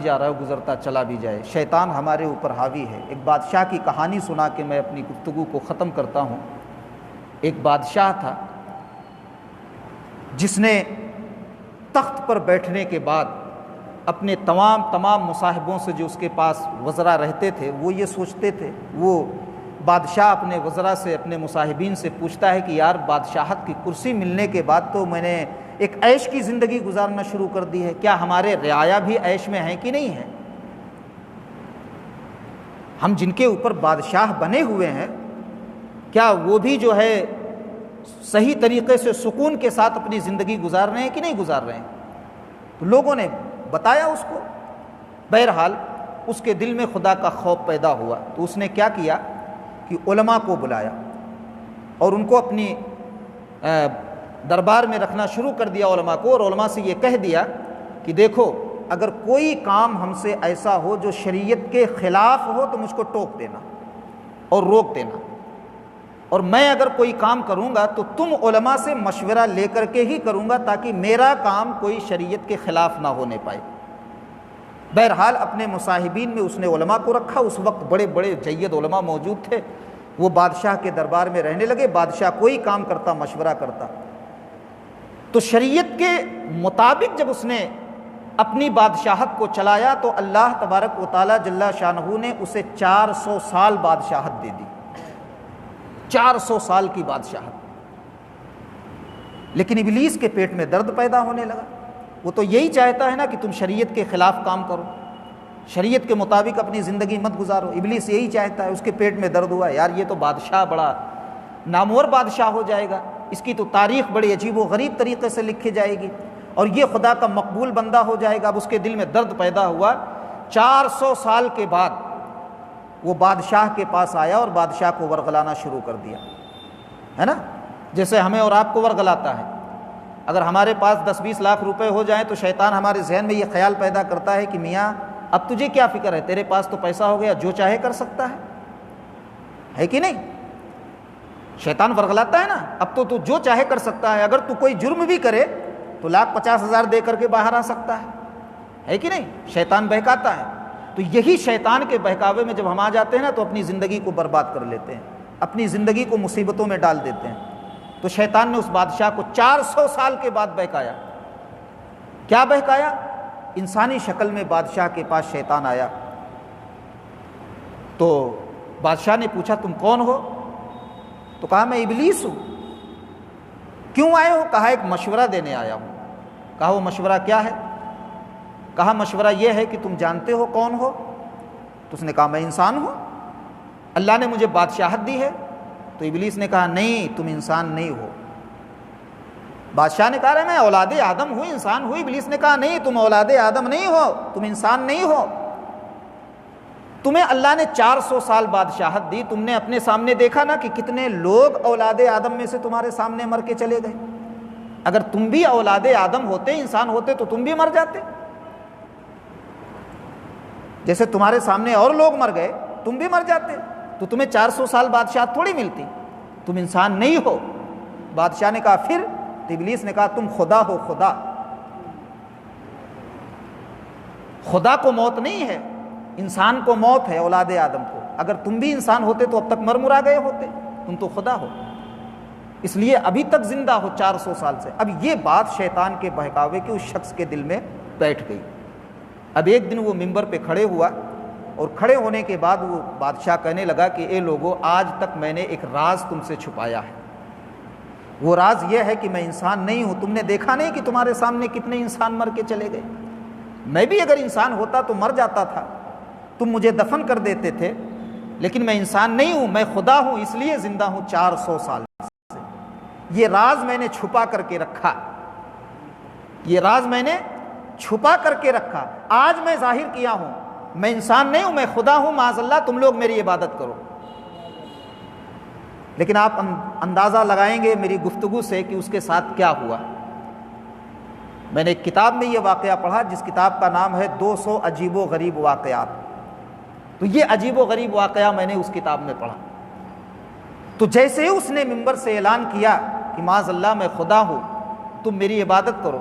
جا رہا ہے گزرتا چلا بھی جائے، شیطان ہمارے اوپر حاوی ہے۔ ایک بادشاہ کی کہانی سنا کے میں اپنی گفتگو کو ختم کرتا ہوں۔ ایک بادشاہ تھا جس نے تخت پر بیٹھنے کے بعد اپنے تمام مصاحبوں سے، جو اس کے پاس وزراء رہتے تھے، وہ یہ سوچتے تھے، وہ بادشاہ اپنے وزراء سے، اپنے مصاحبین سے پوچھتا ہے کہ یار بادشاہت کی کرسی ملنے کے بعد تو میں نے ایک عیش کی زندگی گزارنا شروع کر دی ہے، کیا ہمارے رعایا بھی عیش میں ہیں کہ نہیں ہیں؟ ہم جن کے اوپر بادشاہ بنے ہوئے ہیں، کیا وہ بھی جو ہے صحیح طریقے سے سکون کے ساتھ اپنی زندگی گزار رہے ہیں کہ نہیں گزار رہے ہیں؟ تو لوگوں نے بتایا اس کو۔ بہرحال اس کے دل میں خدا کا خوف پیدا ہوا، تو اس نے کیا کیا کہ علماء کو بلایا اور ان کو اپنی دربار میں رکھنا شروع کر دیا، علماء کو، اور علماء سے یہ کہہ دیا کہ دیکھو اگر کوئی کام ہم سے ایسا ہو جو شریعت کے خلاف ہو تو مجھ کو ٹوک دینا اور روک دینا، اور میں اگر کوئی کام کروں گا تو تم علماء سے مشورہ لے کر کے ہی کروں گا تاکہ میرا کام کوئی شریعت کے خلاف نہ ہونے پائے۔ بہرحال اپنے مصاحبین میں اس نے علماء کو رکھا۔ اس وقت بڑے بڑے جید علماء موجود تھے، وہ بادشاہ کے دربار میں رہنے لگے۔ بادشاہ کوئی کام کرتا مشورہ کرتا، تو شریعت کے مطابق جب اس نے اپنی بادشاہت کو چلایا تو اللہ تبارک و تعالی جل شانہ نے اسے 400 سال بادشاہت دے دی، 400 سال کی بادشاہت۔ لیکن ابلیس کے پیٹ میں درد پیدا ہونے لگا۔ وہ تو یہی چاہتا ہے نا کہ تم شریعت کے خلاف کام کرو، شریعت کے مطابق اپنی زندگی مت گزارو، ابلیس یہی چاہتا ہے۔ اس کے پیٹ میں درد ہوا، یار یہ تو بادشاہ بڑا نامور بادشاہ ہو جائے گا، اس کی تو تاریخ بڑی عجیب و غریب طریقے سے لکھی جائے گی اور یہ خدا کا مقبول بندہ ہو جائے گا۔ اب اس کے دل میں درد پیدا ہوا۔ 400 سال کے بعد وہ بادشاہ کے پاس آیا اور بادشاہ کو ورغلانا شروع کر دیا، ہے نا؟ جیسے ہمیں اور آپ کو ورغلاتا ہے۔ اگر ہمارے پاس 10-20 لاکھ روپے ہو جائیں تو شیطان ہمارے ذہن میں یہ خیال پیدا کرتا ہے کہ میاں اب تجھے کیا فکر ہے، تیرے پاس تو پیسہ ہو گیا، جو چاہے کر سکتا ہے کہ نہیں؟ شیطان ورغلاتا ہے نا، اب تو جو چاہے کر سکتا ہے، اگر تو کوئی جرم بھی کرے تو 1,50,000 دے کر کے باہر آ سکتا ہے کہ نہیں؟ شیطان بہکاتا ہے۔ تو یہی شیطان کے بہکاوے میں جب ہم آ جاتے ہیں نا تو اپنی زندگی کو برباد کر لیتے ہیں، اپنی زندگی کو مصیبتوں میں ڈال دیتے ہیں۔ تو شیطان نے اس بادشاہ کو 400 سال کے بعد بہکایا۔ کیا بہکایا؟ انسانی شکل میں بادشاہ کے پاس شیطان آیا۔ تو بادشاہ نے پوچھا تم کون ہو؟ تو کہا میں ابلیس ہوں۔ کیوں آئے ہو؟ کہا ایک مشورہ دینے آیا ہوں۔ کہا وہ مشورہ کیا ہے؟ کہا مشورہ یہ ہے کہ تم جانتے ہو کون ہو؟ تو اس نے کہا میں انسان ہوں، اللہ نے مجھے بادشاہت دی ہے۔ تو ابلیس نے کہا نہیں، تم انسان نہیں ہو۔ بادشاہ نے کہا میں اولاد آدم ہوں، انسان ہوں۔ ابلیس نے کہا نہیں، تم اولاد آدم نہیں ہو، تم انسان نہیں ہو۔ تمہیں اللہ نے 400 سال بادشاہت دی، تم نے اپنے سامنے دیکھا نا کہ کتنے لوگ اولاد آدم میں سے تمہارے سامنے مر کے چلے گئے۔ اگر تم بھی اولاد آدم ہوتے، انسان ہوتے، تو تم بھی مر جاتے۔ جیسے تمہارے سامنے اور لوگ مر گئے، تم بھی مر جاتے، تو تمہیں 400 سال بادشاہت تھوڑی ملتی، تم انسان نہیں ہو۔ بادشاہ نے کہا پھر؟ تو ابلیس نے کہا تم خدا ہو، خدا۔ خدا کو موت نہیں ہے، انسان کو موت ہے، اولاد آدم کو۔ اگر تم بھی انسان ہوتے تو اب تک مر مرا گئے ہوتے، تم تو خدا ہو، اس لیے ابھی تک زندہ ہو 400 سال سے۔ اب یہ بات شیطان کے بہکاوے کے اس شخص کے دل میں بیٹھ گئی۔ اب ایک دن وہ ممبر پہ کھڑے ہوا، اور کھڑے ہونے کے بعد وہ بادشاہ کہنے لگا کہ اے لوگو، آج تک میں نے ایک راز تم سے چھپایا ہے۔ وہ راز یہ ہے کہ میں انسان نہیں ہوں۔ تم نے دیکھا نہیں کہ تمہارے سامنے کتنے انسان مر کے چلے گئے؟ میں بھی اگر انسان ہوتا تو مر جاتا تھا، تم مجھے دفن کر دیتے تھے، لیکن میں انسان نہیں ہوں، میں خدا ہوں، اس لیے زندہ ہوں 400 سال سے۔ یہ راز میں نے چھپا کر کے رکھا، یہ راز میں نے چھپا کر کے رکھا، آج میں ظاہر کیا ہوں۔ میں انسان نہیں ہوں، میں خدا ہوں، معاذ اللہ تم لوگ میری عبادت کرو۔ لیکن آپ اندازہ لگائیں گے میری گفتگو سے کہ اس کے ساتھ کیا ہوا۔ میں نے ایک کتاب میں یہ واقعہ پڑھا جس کتاب کا نام ہے 200 عجیب و غریب واقعات۔ تو یہ عجیب و غریب واقعہ میں نے اس کتاب میں پڑھا۔ تو جیسے ہی اس نے ممبر سے اعلان کیا کہ معاذ اللہ میں خدا ہوں، تم میری عبادت کرو،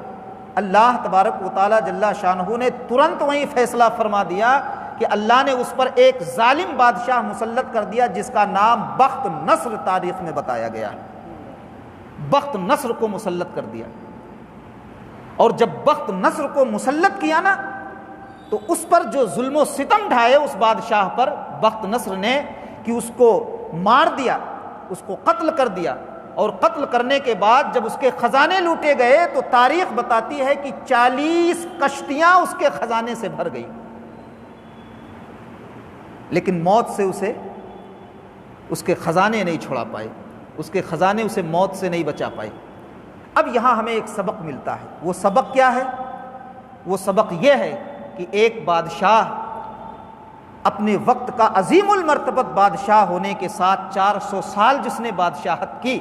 اللہ تبارک و تعالی جل شانہ نے ترنت وہیں فیصلہ فرما دیا کہ اللہ نے اس پر ایک ظالم بادشاہ مسلط کر دیا جس کا نام بخت نصر تاریخ میں بتایا گیا ہے۔ بخت نصر کو مسلط کر دیا، اور جب بخت نصر کو مسلط کیا نا تو اس پر جو ظلم و ستم ڈھائے اس بادشاہ پر بخت نصر نے، کہ اس کو مار دیا، اس کو قتل کر دیا، اور قتل کرنے کے بعد جب اس کے خزانے لوٹے گئے تو تاریخ بتاتی ہے کہ 40 کشتیاں اس کے خزانے سے بھر گئی، لیکن موت سے اسے اس کے خزانے نہیں چھڑا پائے، اس کے خزانے اسے موت سے نہیں بچا پائے۔ اب یہاں ہمیں ایک سبق ملتا ہے، وہ سبق کیا ہے؟ وہ سبق یہ ہے کہ ایک بادشاہ اپنے وقت کا عظیم المرتبت بادشاہ ہونے کے ساتھ 400 سال جس نے بادشاہت کی،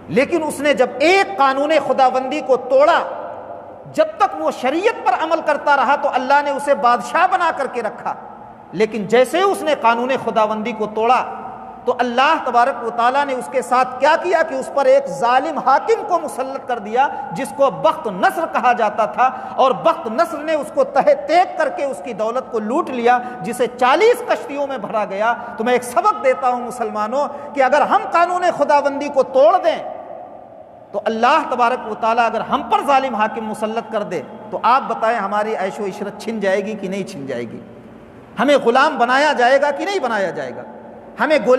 لیکن اس نے جب ایک قانون خداوندی کو توڑا، جب تک وہ شریعت پر عمل کرتا رہا تو اللہ نے اسے بادشاہ بنا کر کے رکھا، لیکن جیسے ہی اس نے قانون خداوندی کو توڑا تو اللہ تبارک و تعالیٰ نے اس کے ساتھ کیا کیا کہ اس پر ایک ظالم حاکم کو مسلط کر دیا جس کو بخت نصر کہا جاتا تھا، اور بخت نصر نے اس کو تہہ تیگ کر کے اس کی دولت کو لوٹ لیا، جسے 40 کشتیوں میں بھرا گیا۔ تو میں ایک سبق دیتا ہوں مسلمانوں کہ اگر ہم قانون خداوندی کو توڑ دیں تو اللہ تبارک و تعالیٰ اگر ہم پر ظالم حاکم مسلط کر دے تو آپ بتائیں ہماری عیش و عشرت چھن جائے گی کہ نہیں چھن جائے گی؟ ہمیں غلام بنایا جائے گا کہ نہیں بنایا جائے گا؟ ہمیں گولی